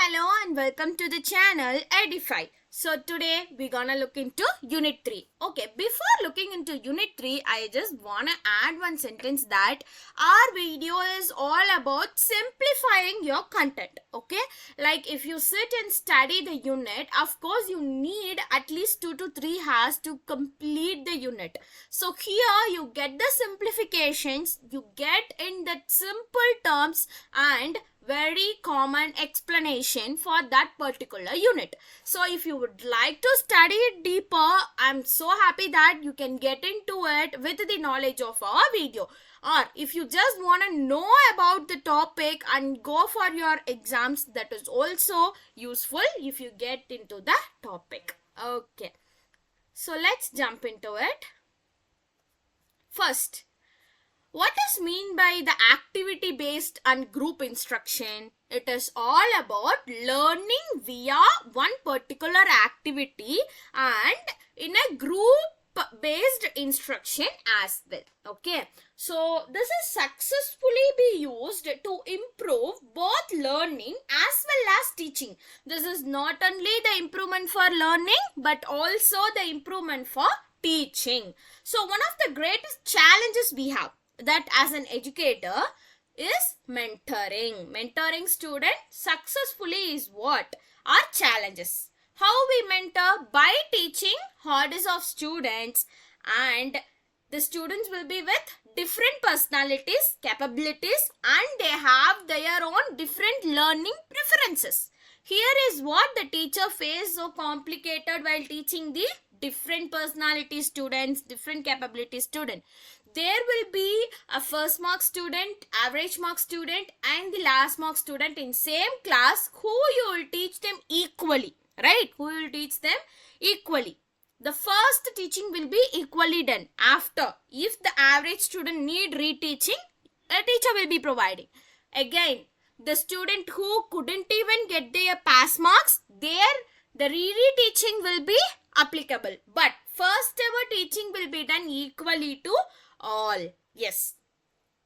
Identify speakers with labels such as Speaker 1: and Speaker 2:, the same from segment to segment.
Speaker 1: Hello and welcome to the channel Edify. So today we're gonna look into Unit 3. Okay, before looking into Unit 3, I just wanna add one sentence that our video is all about simplifying your content. Okay, like if you sit and study the unit, of course you need at least 2 to 3 hours to complete the unit. So here you get the simplifications, you get in that simple terms and very common explanation for that particular unit. So if you would like to study it deeper, I'm so happy that you can get into it with the knowledge of our video. Or if you just want to know about the topic and go for your exams, that is also useful if you get into the topic. Okay, so let's jump into it. First, what is mean by the activity-based and group instruction? It is all about learning via one particular activity and in a group-based instruction as well. Okay, so this is successfully be used to improve both learning as well as teaching. This is not only the improvement for learning but also the improvement for teaching. So one of the greatest challenges we have that as an educator is mentoring student successfully is what are challenges. How we mentor? By teaching hardest of students, and the students will be with different personalities, capabilities, and they have their own different learning preferences. Here is what the teacher faces so complicated while teaching the different personality students, different capability student. There will be a first mark student, average mark student and the last mark student in same class who you will teach them equally, right? Who will teach them equally. The first teaching will be equally done. After, if the average student need reteaching, a teacher will be providing. Again, the student who couldn't even get their pass marks, there the reteaching will be applicable. But first ever teaching will be done equally to all. Yes.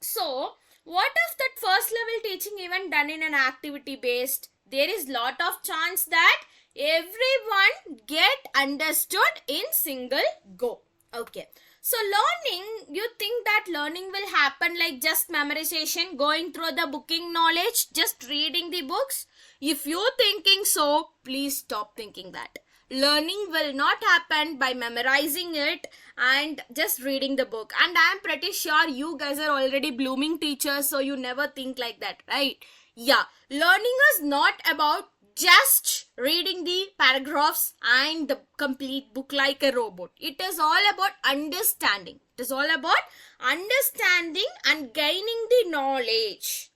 Speaker 1: So, what if that first level teaching even done in an activity based? There is lot of chance that everyone get understood in single go. Okay. So learning, you think that learning will happen like just memorization, going through the booking knowledge, just reading the books? If you're thinking so, please stop thinking that. Learning will not happen by memorizing it and just reading the book. And I am pretty sure you guys are already blooming teachers, so you never think like that, right? Yeah, learning is not about just reading the paragraphs and the complete book like a robot. It is all about understanding. It is all about understanding and gaining the knowledge.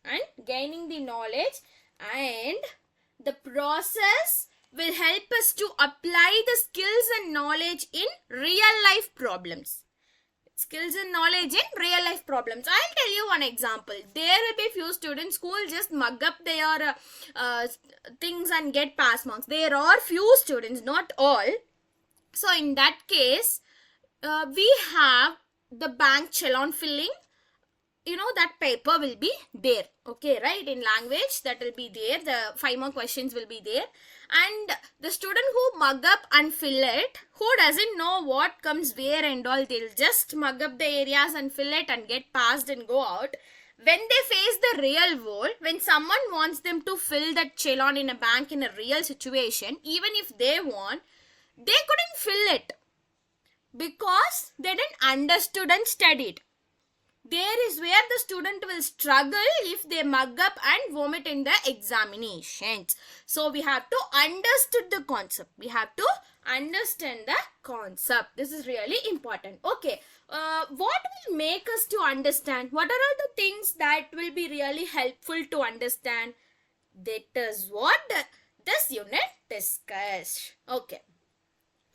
Speaker 1: And the process will help us to apply the skills and knowledge in real life problems. Skills and knowledge in real life problems. I'll tell you one example. There will be few students who will just mug up their things and get pass marks. There are few students, not all. So in that case, we have the bank challan filling. You know, that paper will be there. Okay, right? In language, that will be there. The 5 more questions will be there. And the student who mug up and fill it, who doesn't know what comes where and all, they'll just mug up the areas and fill it and get passed and go out. When they face the real world, when someone wants them to fill that challan in a bank in a real situation, even if they want, they couldn't fill it because they didn't understood and studied. There is where the student will struggle if they mug up and vomit in the examinations. So we have to understand the concept. We have to understand the concept. This is really important. Okay, what will make us to understand? What are all the things that will be really helpful to understand? That is what this unit discussed. Okay,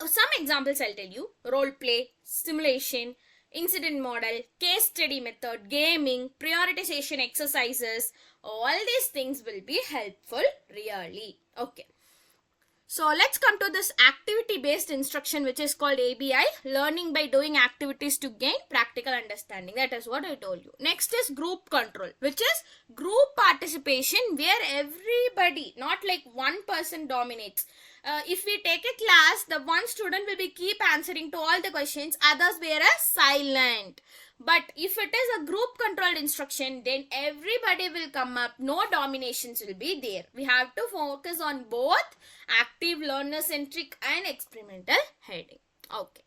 Speaker 1: some examples I'll tell you. Role play, simulation, incident model, case study method, gaming, prioritization exercises, all these things will be helpful really. Okay. So let's come to this activity-based instruction, which is called ABI, learning by doing activities to gain practical understanding. That is what I told you. Next is group control, which is group participation where everybody, not like one person dominates. If we take a class, the one student will be keep answering to all the questions, others were silent. But if it is a group controlled instruction, then everybody will come up, no dominations will be there. We have to focus on both active, learner centric and experimental heading. Okay.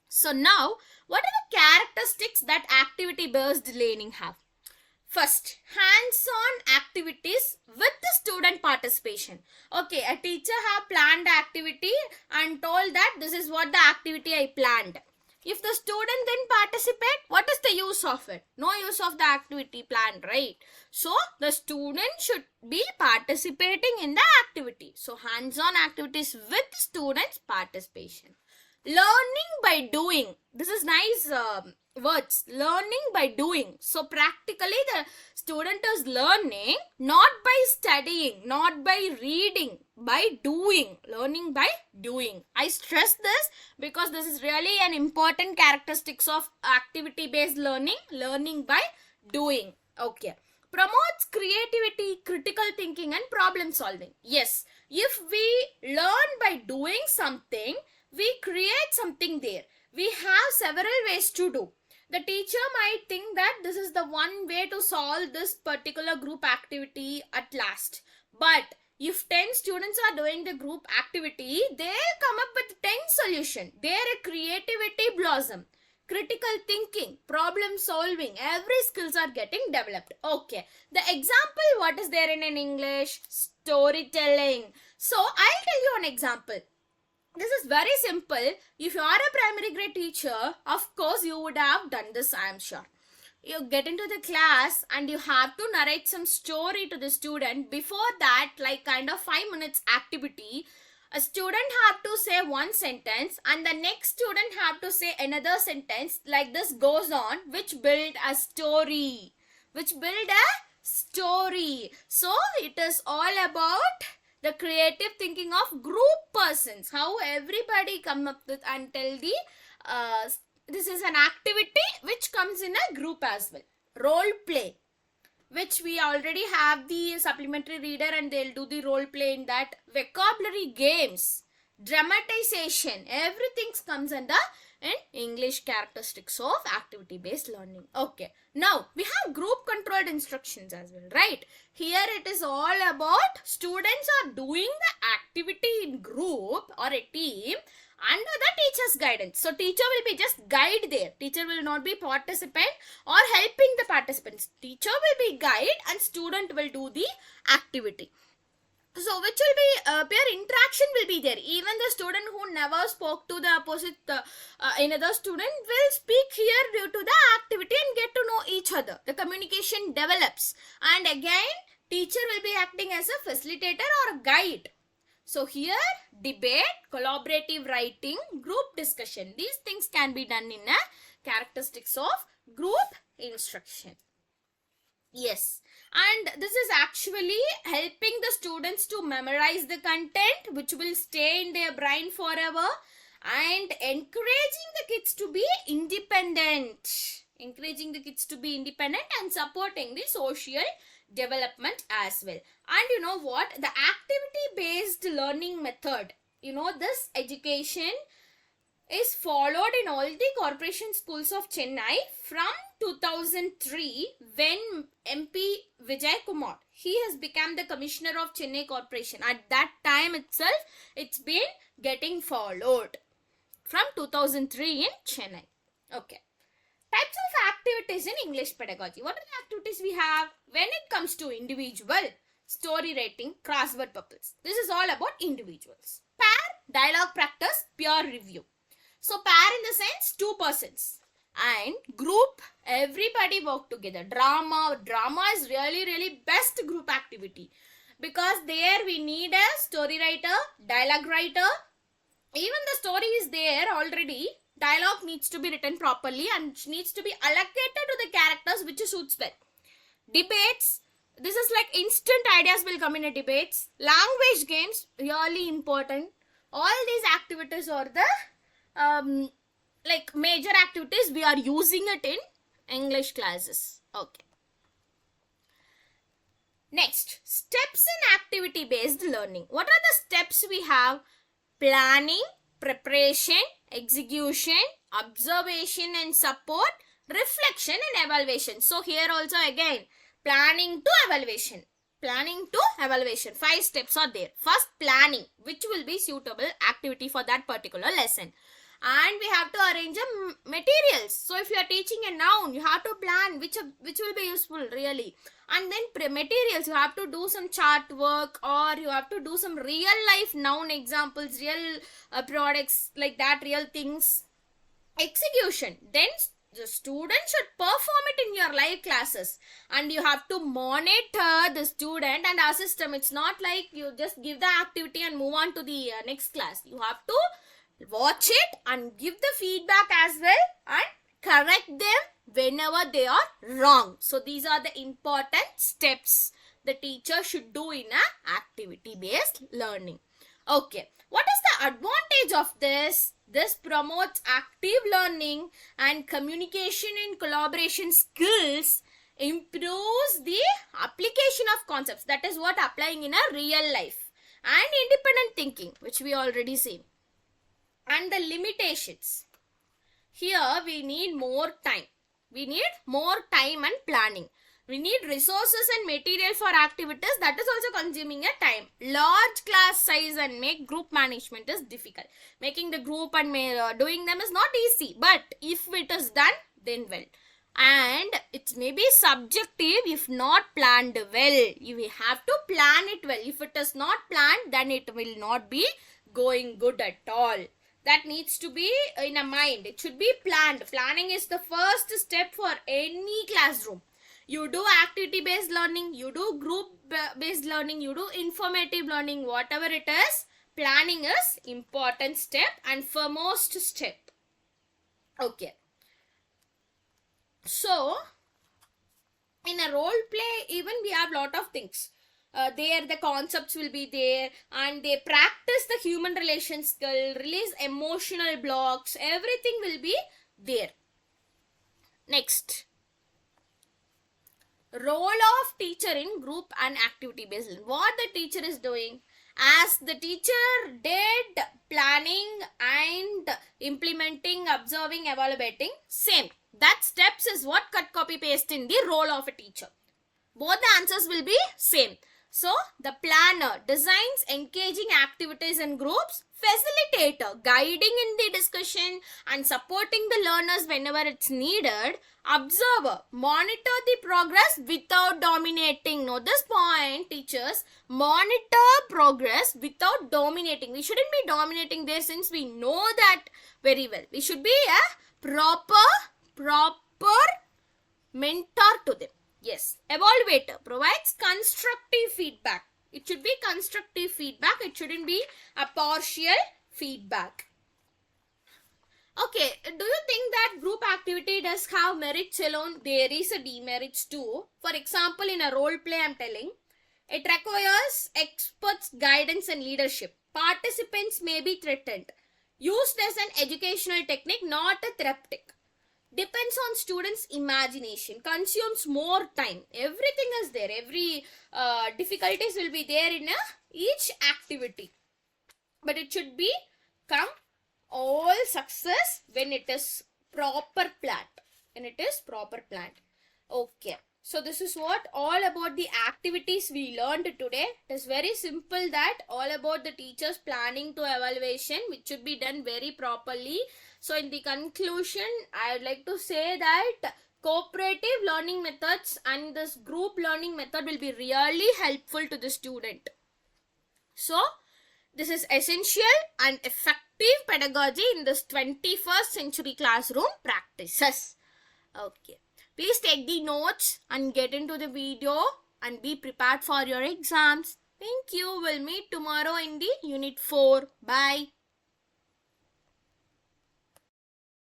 Speaker 1: So now, what are the characteristics that activity based learning have? First, hands-on activities with the student participation. Okay, a teacher have planned activity and told that this is what the activity I planned. If the student then participate, what is the use of it? No use of the activity planned, right? So, the student should be participating in the activity. So, hands-on activities with students' participation. Learning by doing. This is nice words. Learning by doing. So, practically the student is learning not by studying, not by reading, by doing. Learning by doing. I stress this because this is really an important characteristics of activity-based learning. Learning by doing. Okay. Promotes creativity, critical thinking and problem solving. Yes, if we learn by doing something, we create something there. We have several ways to do. The teacher might think that this is the one way to solve this particular group activity at last. But if 10 students are doing the group activity, they'll come up with 10 solutions. Their creativity blossom. Critical thinking, problem solving, every skills are getting developed. Okay. The example, what is there in English? Storytelling. So, I'll tell you an example. This is very simple. If you are a primary grade teacher, of course you would have done this, I am sure. You get into the class and you have to narrate some story to the student. Before that, like kind of 5 minutes activity, a student have to say one sentence and the next student have to say another sentence. Like this goes on, which build a story. So, it is all about the creative thinking of group persons. How everybody come up with and tell the, this is an activity which comes in a group as well. Role play, which we already have the supplementary reader and they'll do the role play in that. Vocabulary games, dramatization, everything comes under in English characteristics of activity-based learning. Okay. Now, we have group controlled instructions as well, right? Here it is all about students are doing the activity in group or a team under the teacher's guidance. So, teacher will be just guide there. Teacher will not be participant or helping the participants. Teacher will be guide and student will do the activity. So, which will be, peer interaction will be there. Even the student who never spoke to the opposite, another student will speak here due to the activity and get to know each other. The communication develops. And again, teacher will be acting as a facilitator or a guide. So, here, debate, collaborative writing, group discussion. These things can be done in a characteristics of group instruction. Yes, and this is actually helping the students to memorize the content which will stay in their brain forever and encouraging the kids to be independent. And supporting the social development as well. And you know what? The activity-based learning method, this education is followed in all the corporation schools of Chennai from 2003 when MP Vijay Kumar, he has become the commissioner of Chennai Corporation. At that time itself, it's been getting followed from 2003 in Chennai. Okay. Types of activities in English pedagogy. What are the activities we have? When it comes to individual, story writing, crossword puzzles. This is all about individuals. Pair, dialogue practice, peer review. So, pair in the sense, 2 persons. And group, everybody work together. Drama is really best group activity. Because there we need a story writer, dialogue writer. Even the story is there already. Dialogue needs to be written properly and needs to be allocated to the characters which suits well. Debates, This is like instant ideas will come in a debates. Language games, really important. All these activities are the like major activities we are using it in English classes. Okay. Next, steps in activity based learning. What are the steps we have? Planning, preparation, execution, observation and support, reflection and evaluation. So here also again, planning to evaluation. Planning to evaluation. 5 steps are there. First, planning, which will be suitable activity for that particular lesson. And we have to arrange a materials. So if you are teaching a noun, you have to plan which will be useful really. And then materials, you have to do some chart work, or you have to do some real life noun examples, real products like that, real things. Execution, then the student should perform it in your live classes, and you have to monitor the student and assist them. It's not like you just give the activity and move on to the next class. You have to watch it and give the feedback as well and correct them whenever they are wrong. So these are the important steps the teacher should do in a activity based learning. Okay, what is the advantage of this? This promotes active learning and communication and collaboration skills, improves the application of concepts, that is what applying in a real life, and independent thinking, which we already seen. And the limitations, here we need more time. We need more time and planning. We need resources and material for activities, that is also consuming a time. Large class size and make group management is difficult. Making the group and doing them is not easy, but if it is done, then well. And it may be subjective if not planned well. You have to plan it well. If it is not planned, then it will not be going good at all. That needs to be in a mind. It should be planned. Planning is the first step for any classroom. You do activity based learning, you do group based learning, you do informative learning, whatever it is, planning is important step and foremost step. Okay. So, in a role play, even we have lot of things. There the concepts will be there, and they practice the human relation skill, release emotional blocks, everything will be there. Next, role of teacher in group and activity based learning. What the teacher is doing, as the teacher did planning and implementing, observing, evaluating, same. That steps is what cut, copy, paste in the role of a teacher. Both the answers will be same. So, the planner designs engaging activities in groups, facilitator guiding in the discussion and supporting the learners whenever it's needed, observer monitor the progress without dominating. Note this point, teachers, monitor progress without dominating. We shouldn't be dominating there, since we know that very well. We should be a proper mentor to them. Yes, evaluator provides constructive feedback. It should be constructive feedback. It shouldn't be a partial feedback. Okay, do you think that group activity does have merits alone? There is a demerits too. For example, in a role play, I'm telling, it requires experts' guidance and leadership. Participants may be threatened. Used as an educational technique, not a therapeutic. Depends on students' imagination, consumes more time. Everything is there. Every difficulties will be there in each activity. But it should be come all success when it is proper planned. When it is proper planned. Okay. So this is what all about the activities we learned today. It is very simple, that all about the teachers planning to evaluation, which should be done very properly. So in the conclusion, I would like to say that cooperative learning methods and this group learning method will be really helpful to the student. So this is essential and effective pedagogy in this 21st century classroom practices. Okay. Please take the notes and get into the video and be prepared for your exams. Thank you. We'll meet tomorrow in the Unit 4. Bye.